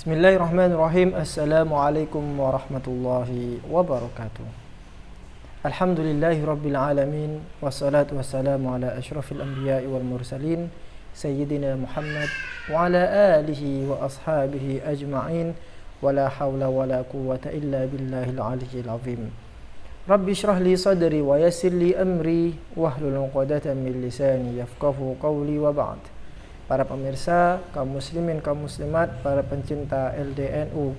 Bismillahirrahmanirrahim. Assalamualaikum warahmatullahi wabarakatuh. Alhamdulillahi rabbil alamin. Wassalatu wassalamu ala ashrafil anbiya'i wal mursalin Sayyidina Muhammad wa ala alihi wa ashabihi ajma'in. Wa la hawla wa la quwwata illa billahil aliyyil azim. Rabbi shrah li sadri wa yassir li amri wahlul 'uqdatam min lisani yafqahu qawli wa ba'd. Para pemirsa, kaum muslimin, kaum muslimat, para pencinta LDNU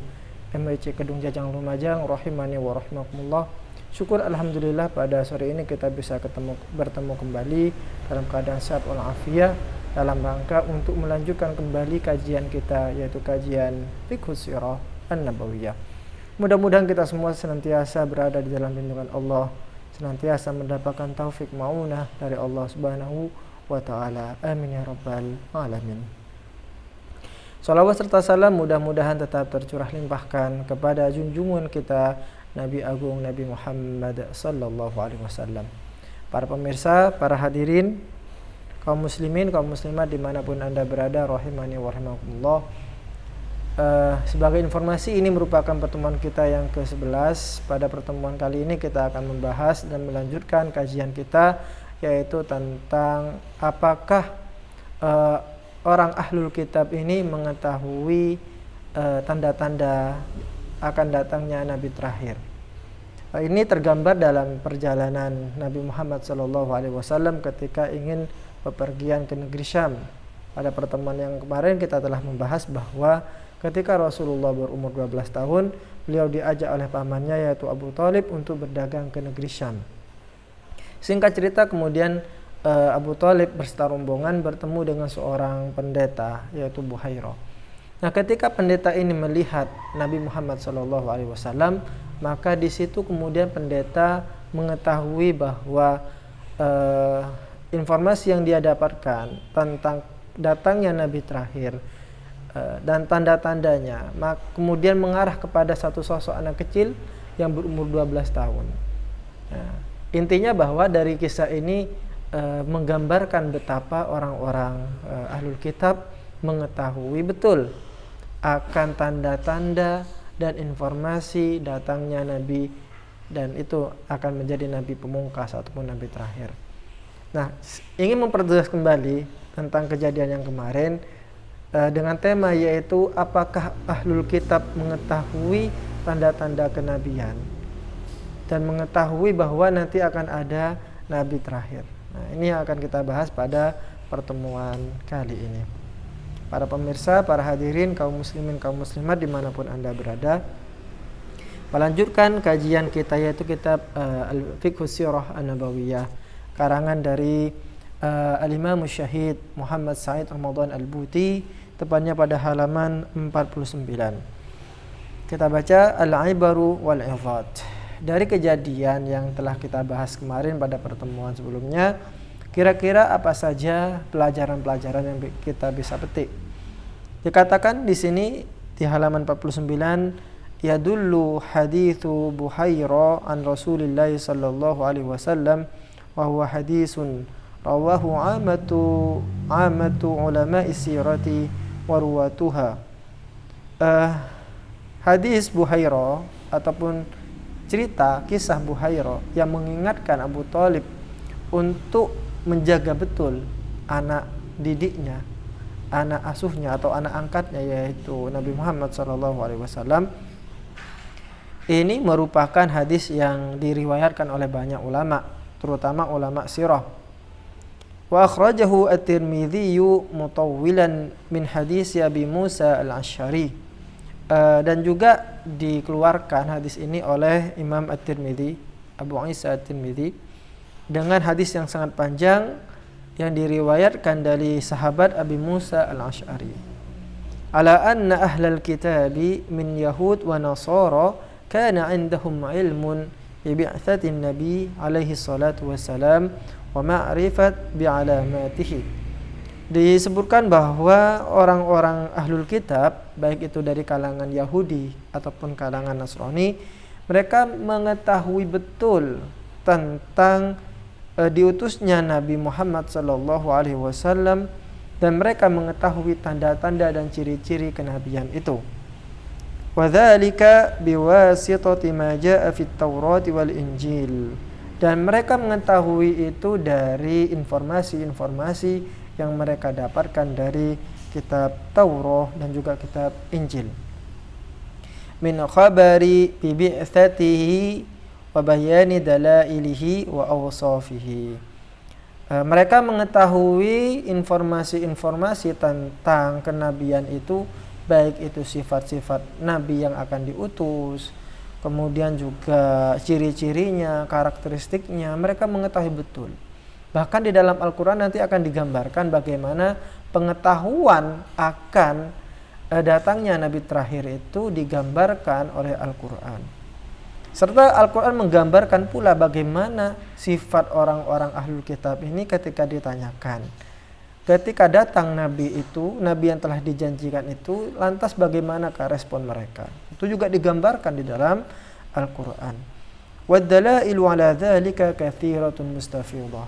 MWC Kedung Jajang Lumajang, rahimani wa rahimakumullah. Syukur alhamdulillah pada sore ini kita bisa bertemu kembali dalam keadaan sehat walafiat dalam rangka untuk melanjutkan kembali kajian kita, yaitu kajian Fiqhus Sirah An-Nabawiyah. Mudah-mudahan kita semua senantiasa berada di dalam lindungan Allah, senantiasa mendapatkan taufik ma'unah dari Allah Subhanahu wa ta'ala. Amin ya rabbal alamin. Salawat serta salam mudah-mudahan tetap tercurah limpahkan kepada junjungan kita Nabi Agung Nabi Muhammad sallallahu alaihi wasallam. Para pemirsa, para hadirin, kaum muslimin, kaum muslimat dimanapun anda berada, rahimani wa rahimakumullah. Sebagai informasi, ini merupakan pertemuan kita yang ke-11. Pada pertemuan kali ini kita akan membahas dan melanjutkan kajian kita, yaitu tentang apakah orang ahlul kitab ini mengetahui tanda-tanda akan datangnya Nabi terakhir. Ini tergambar dalam perjalanan Nabi Muhammad SAW ketika ingin bepergian ke negeri Syam. Pada pertemuan yang kemarin kita telah membahas bahwa ketika Rasulullah berumur 12 tahun, beliau diajak oleh pamannya yaitu Abu Thalib untuk berdagang ke negeri Syam. Singkat cerita, kemudian Abu Thalib berserta rombongan bertemu dengan seorang pendeta yaitu Buhairah. Nah, ketika pendeta ini melihat Nabi Muhammad SAW, maka di situ kemudian pendeta mengetahui bahwa informasi yang dia dapatkan tentang datangnya Nabi terakhir dan tanda-tandanya, kemudian mengarah kepada satu sosok anak kecil yang berumur 12 tahun. Nah, intinya bahwa dari kisah ini menggambarkan betapa orang-orang ahlul kitab mengetahui betul akan tanda-tanda dan informasi datangnya Nabi, dan itu akan menjadi Nabi pemungkas ataupun Nabi terakhir. Nah, ingin memperjelas kembali tentang kejadian yang kemarin dengan tema yaitu apakah ahlul kitab mengetahui tanda-tanda kenabian dan mengetahui bahwa nanti akan ada Nabi terakhir. Nah, ini yang akan kita bahas pada pertemuan kali ini. Para pemirsa, para hadirin, kaum muslimin, kaum muslimat dimanapun anda berada, melanjutkan kajian kita yaitu kitab Fiqhus Sirah An-Nabawiyah, karangan dari Al-Imam Syahid Muhammad Said Ramadan Al-Buti, tepatnya pada halaman 49. Kita baca Al-Ibaru wal-Izat. Dari kejadian yang telah kita bahas kemarin pada pertemuan sebelumnya, kira-kira apa saja pelajaran-pelajaran yang kita bisa petik? Dikatakan di sini di halaman 49, yadullu hadithu Buhairah an Rasulillah sallallahu alaihi wasallam wa huwa haditsun rawahu amatu ulama sirati wa ruwatuha. Hadis Buhairah ataupun cerita kisah Buhairah yang mengingatkan Abu Thalib untuk menjaga betul anak didiknya, anak asuhnya atau anak angkatnya yaitu Nabi Muhammad SAW. Ini merupakan hadis yang diriwayatkan oleh banyak ulama, terutama ulama sirah. Wa akhrajahu at-Tirmidzi mutawwilan min hadis Abi Musa al-Asy'ari. Dan juga dikeluarkan hadis ini oleh Imam At-Tirmidzi, Abu Isa At-Tirmidzi, dengan hadis yang sangat panjang yang diriwayatkan dari sahabat Abi Musa Al-Asy'ari. Ala anna ahlal kitabi min Yahud wa Nasara kana indahum ilmun bi bi'tsatin Nabi alaihi salatu wassalam wa ma'rifat bi alamatihi. Disebutkan bahwa orang-orang ahlul kitab, baik itu dari kalangan Yahudi ataupun kalangan Nasrani, mereka mengetahui betul tentang diutusnya Nabi Muhammad SAW, dan mereka mengetahui tanda-tanda dan ciri-ciri kenabian itu. Wa dzalika biwasitati ma jaa fit Taurat wal Injil. Dan mereka mengetahui itu dari informasi-informasi yang mereka dapatkan dari kitab Taurat dan juga kitab Injil. Min khabari bi bi'tsatihi wa bayani dalailihi wa awsafihi. Mereka mengetahui informasi-informasi tentang kenabian itu, baik itu sifat-sifat nabi yang akan diutus, kemudian juga ciri-cirinya, karakteristiknya, mereka mengetahui betul. Bahkan di dalam Al-Quran nanti akan digambarkan bagaimana pengetahuan akan datangnya nabi terakhir itu digambarkan oleh Al-Quran. Serta Al-Quran menggambarkan pula bagaimana sifat orang-orang ahlul kitab ini ketika ditanyakan. Ketika datang nabi itu, nabi yang telah dijanjikan itu, lantas bagaimanakah respon mereka? Itu juga digambarkan di dalam Al-Quran. وَالدَّلَائِلُ عَلَى ذَلِكَ كَثِيرَةٌ مُسْتَفِيضَةٌ.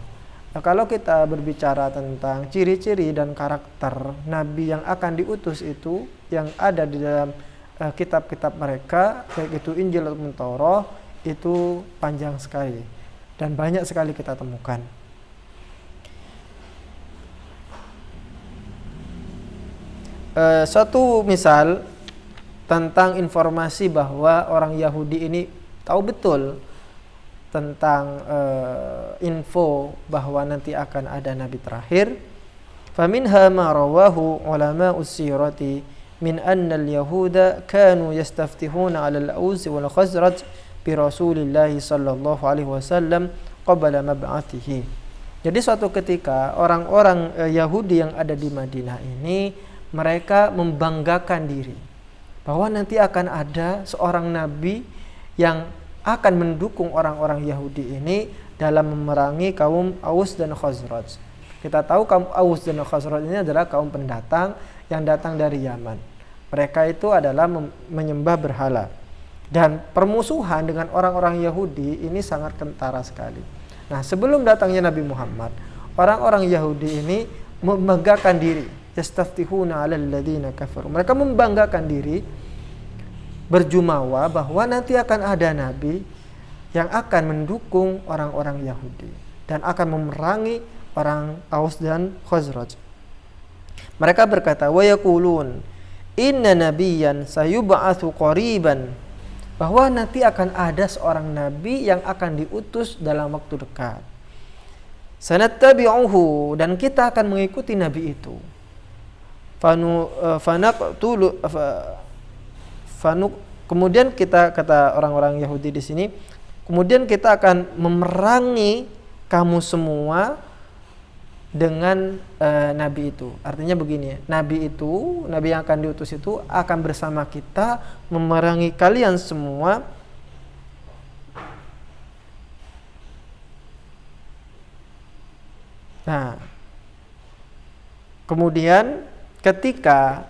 Nah, kalau kita berbicara tentang ciri-ciri dan karakter nabi yang akan diutus itu, yang ada di dalam kitab-kitab mereka, baik itu Injil ataupun Taurat, itu panjang sekali dan banyak sekali kita temukan. Suatu misal tentang informasi bahwa orang Yahudi ini tahu betul tentang info bahwa nanti akan ada nabi terakhir. Faminha ma rawahu ulama usirati min anna al-yahuda kanu yastaftihuna 'ala al-Aus wal Khazraj bi Rasulillah sallallahu alaihi wasallam qabla mab'athihi. Jadi suatu ketika orang-orang Yahudi yang ada di Madinah ini, mereka membanggakan diri bahwa nanti akan ada seorang nabi yang akan mendukung orang-orang Yahudi ini dalam memerangi kaum Aus dan Khazraj. Kita tahu kaum Aus dan Khazraj ini adalah kaum pendatang yang datang dari Yaman. Mereka itu adalah menyembah berhala. Dan permusuhan dengan orang-orang Yahudi ini sangat kentara sekali. Nah, sebelum datangnya Nabi Muhammad, orang-orang Yahudi ini membanggakan diri. Yastaftihuna 'alal ladzina kafaru. Mereka membanggakan diri, berjumawa bahwa nanti akan ada nabi yang akan mendukung orang-orang Yahudi dan akan memerangi orang Aus dan Khazraj. Mereka berkata, wa yaqulun inna nabiyyan sayub'atsu qariban, bahwa nanti akan ada seorang nabi yang akan diutus dalam waktu dekat. Sanattabi'uhu, dan kita akan mengikuti nabi itu. Kemudian kita, kata orang-orang Yahudi di sini, kemudian kita akan memerangi kamu semua dengan nabi itu. Artinya begini, nabi yang akan diutus itu akan bersama kita memerangi kalian semua. Nah, kemudian ketika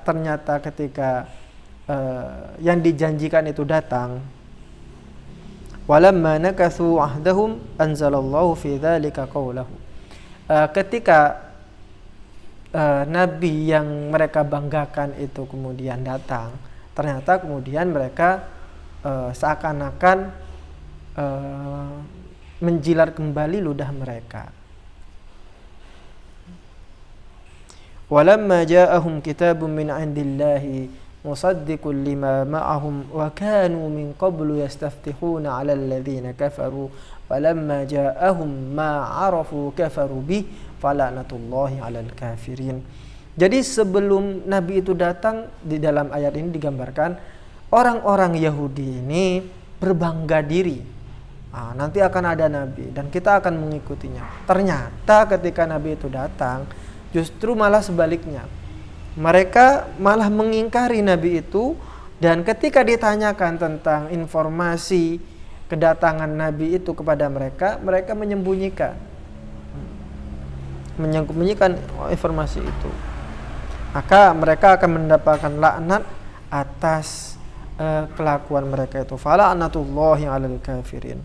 yang dijanjikan itu datang, walamma nakathu ahdahum anzalallahu fi dzalika qawlahu. Ketika nabi yang mereka banggakan itu kemudian datang, ternyata kemudian mereka seakan-akan menjilat kembali ludah mereka. Walamma ja'ahum kitabun min 'indillahi musaddiqun lima ma'ahum wa kanu min qablu yastaftihuna 'alal ladzina kafaru walamma ja'ahum ma 'arafu kafaru bih falanatullahi 'alal kafirin. Jadi sebelum nabi itu datang, di dalam ayat ini digambarkan orang-orang Yahudi ini berbangga diri. Nanti akan ada nabi dan kita akan mengikutinya. Ternyata ketika nabi itu datang, justru malah sebaliknya. Mereka malah mengingkari nabi itu, dan ketika ditanyakan tentang informasi kedatangan nabi itu kepada mereka, mereka menyembunyikan informasi itu. Maka mereka akan mendapatkan laknat atas kelakuan mereka itu. Fala'natullahi 'alal kafirin.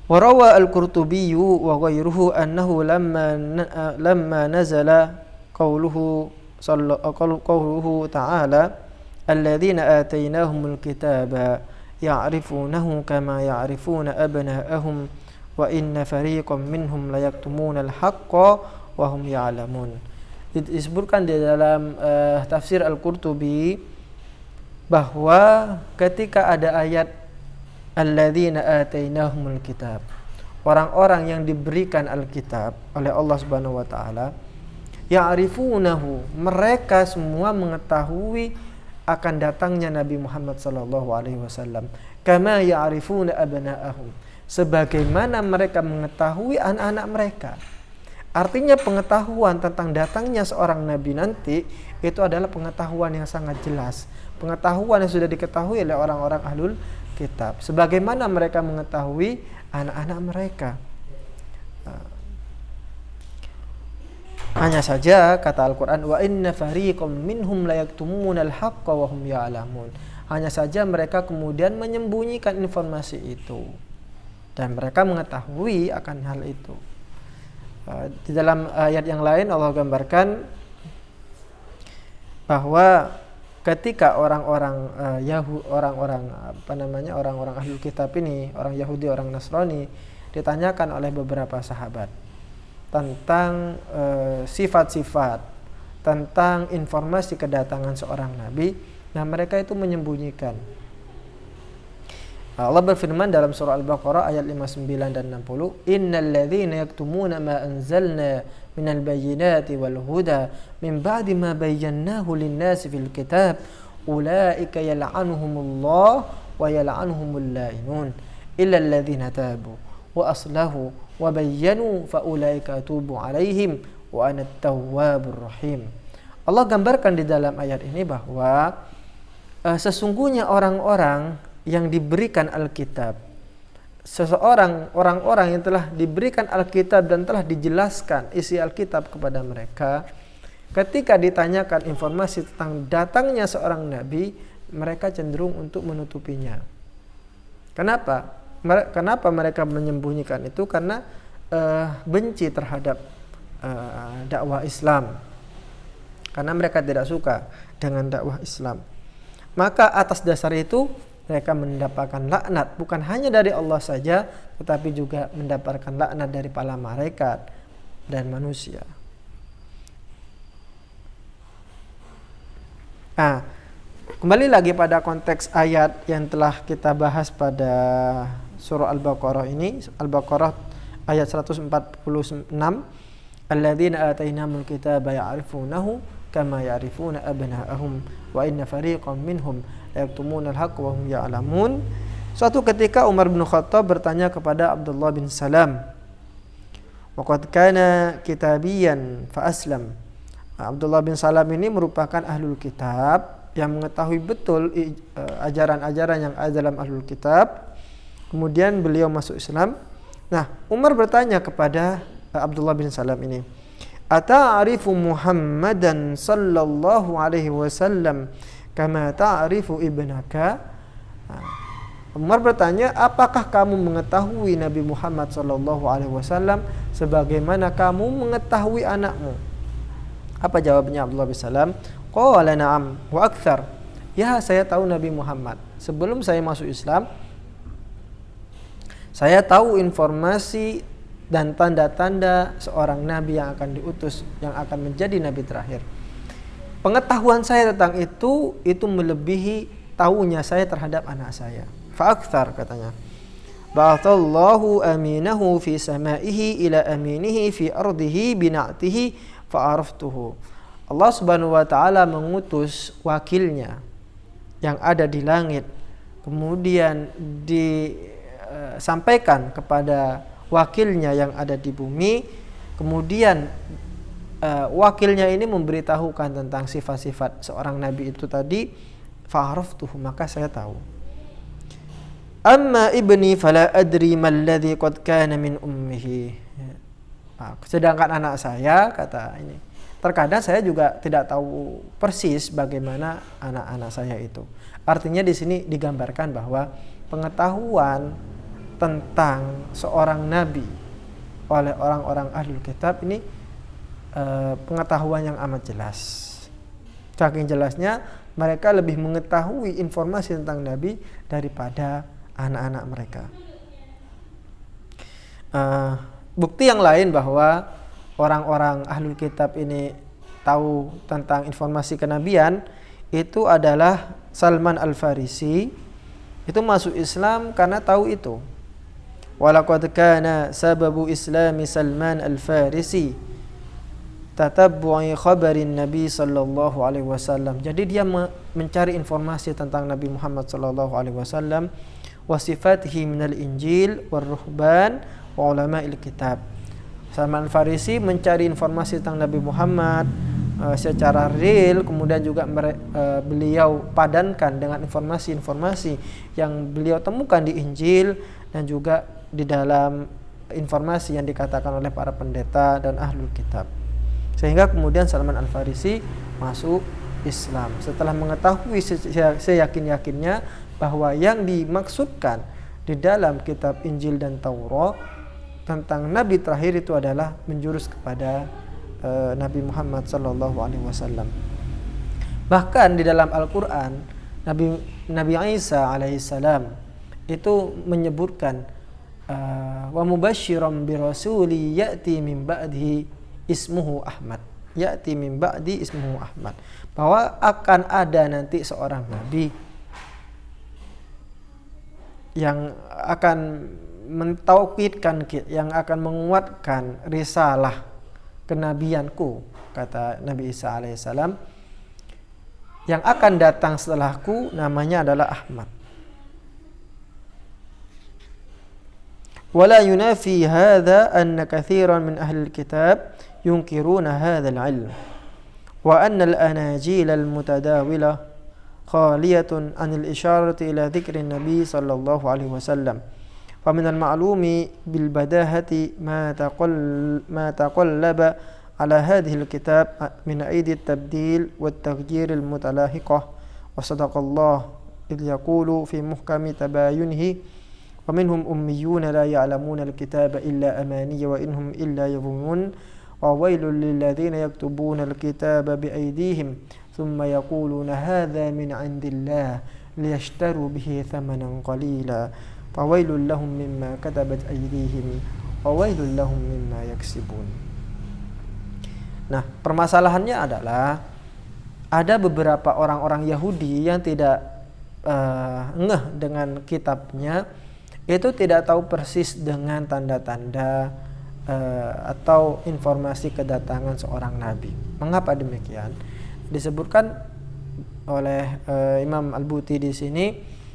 Warawa al-Qurtubi wa ghayruhu annahu lamma nazala qawluhu ta'ala alladzina atainahumul kitaba ya'rifunahu kama ya'rifuna abna'ahum wa inna fariqam minhum layaktumunal haqqa wa hum ya'lamun. Disebutkan di dalam tafsir Al-Qurtubi bahwa ketika ada ayat alladzina atainahumul kitab, orang-orang yang diberikan Alkitab oleh Allah Subhanahu wa taala, ya'rifunahu, mereka semua mengetahui akan datangnya Nabi Muhammad sallallahu alaihi wasallam, kama ya'rifuna abna'ahum, sebagaimana mereka mengetahui anak-anak mereka. Artinya pengetahuan tentang datangnya seorang nabi nanti itu adalah pengetahuan yang sangat jelas, pengetahuan yang sudah diketahui oleh orang-orang ahlul kitab, sebagaimana mereka mengetahui anak-anak mereka. Hanya saja kata Al-Quran, wa inna fariqam minhum layaktumunal haqqa wa hum ya'lamun. Hanya saja mereka kemudian menyembunyikan informasi itu dan mereka mengetahui akan hal itu. Di dalam ayat yang lain Allah gambarkan bahwa ketika orang-orang orang-orang ahlul kitab ini, orang Yahudi, orang Nasrani, ditanyakan oleh beberapa sahabat tentang sifat-sifat, tentang informasi kedatangan seorang nabi, nah mereka itu menyembunyikan. Allah berfirman dalam surah Al-Baqarah ayat 59 dan 60, innal ladzina yaktumuna ma anzalna minal bayyinati wal huda min ba'di ma bayyanahu lin-nasi fil kitab ulaika yal'anuhumullah wa yal'anuhumul la'inun illa alladzina tabu wa aslahu wa bayyanu fa ulaika atubu 'alaihim wa ana at-tawwabur rahim. Allah gambarkan di dalam ayat ini bahwa sesungguhnya orang-orang yang diberikan Alkitab, orang-orang yang telah diberikan Alkitab dan telah dijelaskan isi Alkitab kepada mereka, ketika ditanyakan informasi tentang datangnya seorang nabi, mereka cenderung untuk menutupinya. Kenapa? Kenapa mereka menyembunyikan itu? Karena benci terhadap dakwah Islam, karena mereka tidak suka dengan dakwah Islam. Maka atas dasar itu mereka mendapatkan laknat bukan hanya dari Allah saja, tetapi juga mendapatkan laknat dari para malaikat dan manusia. Nah, kembali lagi pada konteks ayat yang telah kita bahas pada surah Al-Baqarah ini, Al-Baqarah ayat 146, alladzina atainahumul kitaba ya'rifunahu kama ya'rifuna abna'ahum wa inna fariqam minhum yaktumunal haqqa wa hum ya'lamun. Suatu ketika Umar bin Khattab bertanya kepada Abdullah bin Salam, waqad kana kitabiyan fa aslam. Abdullah bin Salam ini merupakan ahlul kitab yang mengetahui betul ajaran-ajaran yang ada dalam ahlul kitab. Kemudian beliau masuk Islam. Nah, Umar bertanya kepada Abdullah bin Salam ini, ata'arifu Muhammadan sallallahu alaihi wasallam kama ta'rifu ibnaka? Umar bertanya, apakah kamu mengetahui Nabi Muhammad sallallahu alaihi wasallam sebagaimana kamu mengetahui anakmu? Apa jawabnya Abdullah bin Salam? Qala na'am wa akthar. Ya, saya tahu Nabi Muhammad. Sebelum saya masuk Islam, saya tahu informasi dan tanda-tanda seorang nabi yang akan diutus, yang akan menjadi nabi terakhir. Pengetahuan saya tentang itu melebihi tahunya saya terhadap anak saya. Fa'akthar, katanya. Ba'athallahu aminahu fi samaihi ila aminihi fi ardihi bina'tihi fa'araftuhu. Allah Subhanahu wa taala mengutus wakilnya yang ada di langit, kemudian disampaikan kepada wakilnya yang ada di bumi, kemudian wakilnya ini memberitahukan tentang sifat-sifat seorang nabi itu tadi, fa'araftuhu, maka saya tahu. Amma ibni fala adri malladhi qad kana min ummihi. Sedangkan anak saya, kata ini, terkadang saya juga tidak tahu persis bagaimana anak-anak saya itu. Artinya di sini digambarkan bahwa pengetahuan tentang seorang nabi oleh orang-orang ahlul kitab ini pengetahuan yang amat jelas. Saking jelasnya mereka lebih mengetahui informasi tentang Nabi daripada anak-anak mereka. Bukti yang lain bahwa orang-orang ahlul kitab ini tahu tentang informasi kenabian itu adalah Salman Al-Farisi. Itu masuk Islam karena tahu itu. Walaqad kana sababu islami Salman Al-Farisi tatabbu'i khabarin Nabi sallallahu alaihi wasallam. Jadi dia mencari informasi tentang Nabi Muhammad sallallahu alaihi wasallam wa sifatihi minal Injil war ruhban wa ulama'il kitab. Salman Al-Farisi mencari informasi tentang Nabi Muhammad secara real, kemudian juga beliau padankan dengan informasi-informasi yang beliau temukan di Injil dan juga di dalam informasi yang dikatakan oleh para pendeta dan ahlul kitab. Sehingga kemudian Salman Al-Farisi masuk Islam setelah mengetahui seyakin-yakinnya bahwa yang dimaksudkan di dalam kitab Injil dan Taurat tentang Nabi terakhir itu adalah menjurus kepada Nabi Muhammad sallallahu alaihi wasallam. Bahkan di dalam Al-Qur'an Nabi Isa alaihissalam itu menyebutkan wa mubasysyiran bi rasuli ya'ti min ba'dihi ismuhu Ahmad. Ya'ti min ba'di ismuhu Ahmad. Bahwa akan ada nanti seorang nabi yang akan mentaukidkan, yang akan menguatkan risalah kenabianku, kata Nabi Isa alaihissalam, yang akan datang setelahku namanya adalah Ahmad. Wala yunafi hadha anna katsiran min ahli alkitab yunkiruna hadha alilm wa anna al-anajil al-mutadawilah khaliyatun anil isharati ila dhikri nabi sallallahu alaihi wasallam. ومن المعلوم بالبداهة ما تقلب على هذه الكتاب من أيدي التبديل والتغيير المتلاحقة وصدق الله إذ يقول في محكم تباينه ومنهم أميون لا يعلمون الكتاب إلا أماني وإنهم إلا يظنون وويل للذين يكتبون الكتاب بأيديهم ثم يقولون هذا من عند الله ليشتروا به ثمنا قليلا fawailul lahum mimma katabat aydihim fawailul lahum mimma yaksibun. Nah, permasalahannya adalah ada beberapa orang-orang Yahudi yang tidak ngeh dengan kitabnya, itu tidak tahu persis dengan tanda-tanda atau informasi kedatangan seorang nabi. Mengapa demikian? Disebutkan oleh Imam Al-Buti di sini.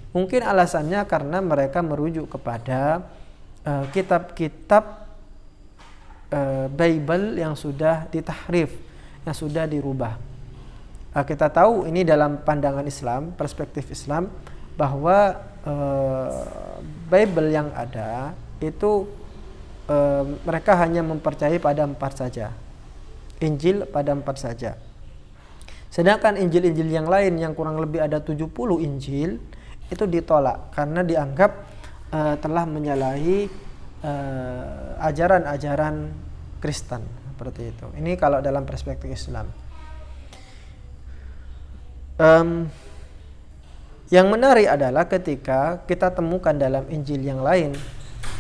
Mungkin alasannya karena mereka merujuk kepada kitab-kitab Bible yang sudah ditahrif, yang sudah dirubah. Kita tahu ini dalam pandangan Islam, perspektif Islam, bahwa Bible yang ada itu mereka hanya mempercayai pada 4 saja. Injil pada 4 saja. Sedangkan Injil-Injil yang lain yang kurang lebih ada 70 Injil itu ditolak karena dianggap telah menyalahi ajaran-ajaran Kristen, seperti itu. Ini kalau dalam perspektif Islam. Yang menarik adalah ketika kita temukan dalam Injil yang lain,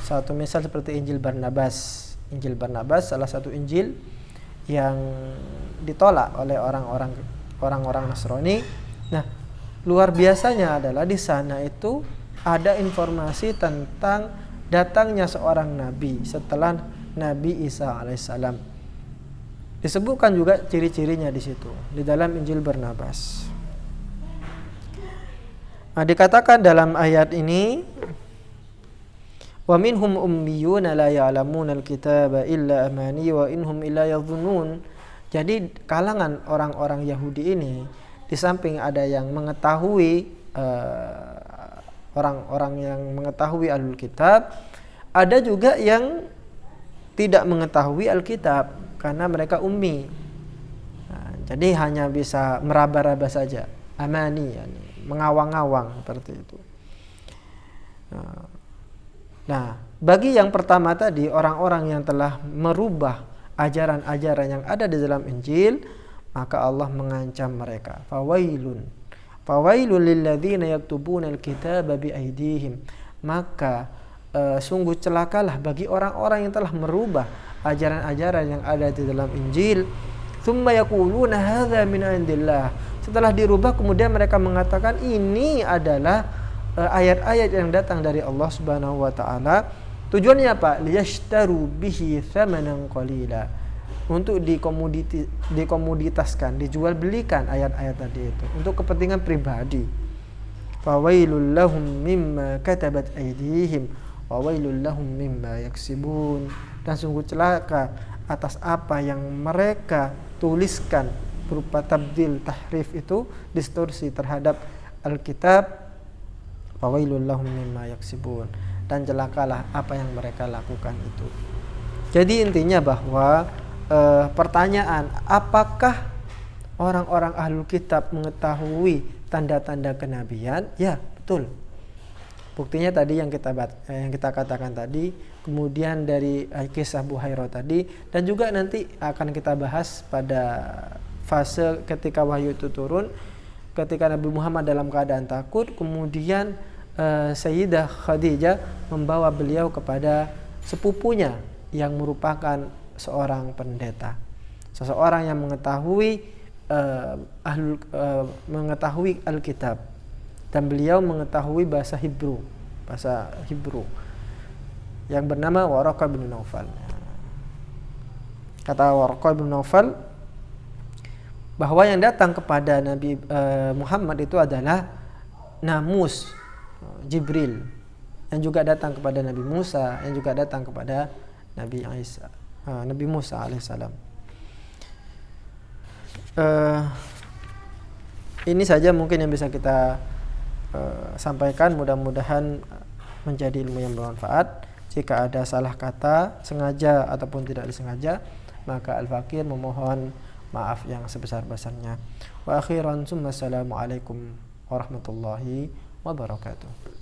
satu misal seperti Injil Barnabas. Injil Barnabas salah satu Injil yang ditolak oleh orang-orang Nasrani. Nah, luar biasanya adalah di sana itu ada informasi tentang datangnya seorang nabi setelah Nabi Isa alaihissalam. Disebutkan juga ciri-cirinya di situ di dalam Injil Barnabas. Nah, dikatakan dalam ayat ini, wa minhum ummiyuna la ya'lamuna al-kitaba illa amani wa inhum illa yadhunnun. Jadi kalangan orang-orang Yahudi ini, di samping ada yang mengetahui orang-orang yang mengetahui Alkitab, ada juga yang tidak mengetahui Alkitab karena mereka ummi. Nah, jadi hanya bisa meraba-raba saja, amani, yani, mengawang-awang seperti itu. Nah, bagi yang pertama tadi, orang-orang yang telah merubah ajaran-ajaran yang ada di dalam Injil, maka Allah mengancam mereka. Fawailun. Fawailul lilladzina yaktubuna alkitaba biaidihim. Maka sungguh celakalah bagi orang-orang yang telah merubah ajaran-ajaran yang ada di dalam Injil. Tsumma yaquluna hadza min indillah. Setelah dirubah kemudian mereka mengatakan ini adalah ayat-ayat yang datang dari Allah Subhanahu wa taala. Tujuannya apa? Liyashtaru bihi thamanan qalila. Untuk dikomoditaskan, dijual belikan ayat-ayat tadi itu untuk kepentingan pribadi. Fawailul lahum mimma katabat aydihim wa wailul lahum mimma yaksibun. Dan sungguh celaka atas apa yang mereka tuliskan berupa tabdil, tahrif itu, distorsi terhadap Alkitab. Fawailul lahum mimma yaksibun. Dan celakalah apa yang mereka lakukan itu. Jadi intinya bahwa pertanyaan, apakah orang-orang ahlul kitab mengetahui tanda-tanda kenabian? Ya, betul. Buktinya tadi yang kita katakan tadi, kemudian dari kisah Buhairah tadi, dan juga nanti akan kita bahas pada fase ketika wahyu itu turun, ketika Nabi Muhammad dalam keadaan takut, kemudian Sayyidah Khadijah membawa beliau kepada sepupunya yang merupakan seorang pendeta, seseorang yang mengetahui mengetahui Alkitab, dan beliau mengetahui bahasa Hebrew yang bernama Waraqah bin Naufal. Kata Waraqah bin Naufal bahwa yang datang kepada Nabi Muhammad itu adalah namus Jibril, yang juga datang kepada Nabi Musa, yang juga datang kepada Nabi Musa alaihissalam. Ini saja mungkin yang bisa kita sampaikan. Mudah-mudahan menjadi ilmu yang bermanfaat. Jika ada salah kata, sengaja ataupun tidak disengaja, maka Al-Fakir memohon maaf yang sebesar-besarnya. Wa akhiran, assalamualaikum warahmatullahi wabarakatuh.